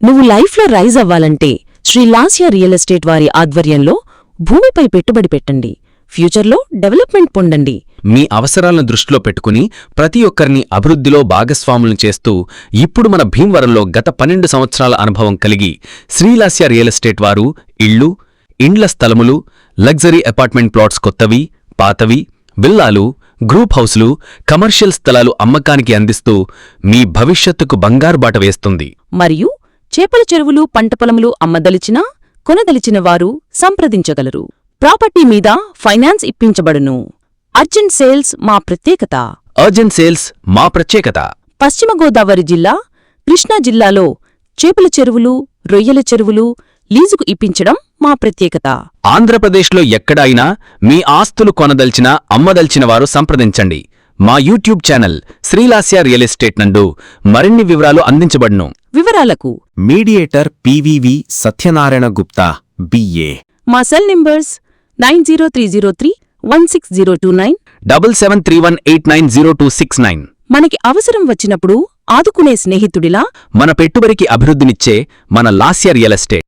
నువ్వు లైఫ్లో రైజ్ అవ్వాలంటే శ్రీ లాస్య రియల్ ఎస్టేట్ వారి ఆధ్వర్యంలో భూమిపై పెట్టుబడి పెట్టండి. ఫ్యూచర్లో డెవలప్మెంట్ పొందండి. మీ అవసరాలను దృష్టిలో పెట్టుకుని ప్రతి ఒక్కరిని అభివృద్ధిలో భాగస్వాములను చేస్తూ ఇప్పుడు మన భీమవరంలో గత 12 సంవత్సరాల అనుభవం కలిగి శ్రీలాస్య రియల్ ఎస్టేట్ వారు ఇళ్లు, ఇండ్ల స్థలములు, లగ్జరీ అపార్ట్మెంట్ ప్లాట్స్ కొత్తవి, పాతవి, విల్లాలు, గ్రూప్ హౌస్లు, కమర్షియల్ స్థలాలు అమ్మకానికి అందిస్తూ మీ భవిష్యత్తుకు బంగారు బాట వేస్తుంది. మరియు చేపల చెరువులు, పంట పొలములు అమ్మదలిచినా కొనదలిచిన వారు సంప్రదించగలరు. ప్రాపర్టీ మీద ఫైనాన్స్ ఇప్పించబడును. అర్జెంట్ సేల్స్ మా ప్రత్యేకత. అర్జెంట్ సేల్స్ మా ప్రత్యేకత. పశ్చిమ గోదావరి జిల్లా, కృష్ణా జిల్లాలో చేపల చెరువులు, రొయ్యల చెరువులు లీజుకు ఇప్పించడం మా ప్రత్యేకత. ఆంధ్రప్రదేశ్లో ఎక్కడైనా మీ ఆస్తులు కొనదల్చినా అమ్మదల్చిన వారు సంప్రదించండి. మా YouTube channel Srilasya real estate నందు మరిన్ని వివరాలు అందించబడును. వివరాలకు mediator PVV Satyanarayana Gupta BA. మా సెల్ నంబర్స్ 9030316029, 7731890269. మనకి అవసరం వచ్చినప్పుడు ఆదుకునే స్నేహితుడిలా మన పెట్టుబడికి అభివృద్ధినిచ్చే మన లాస్య రియల్ ఎస్టేట్.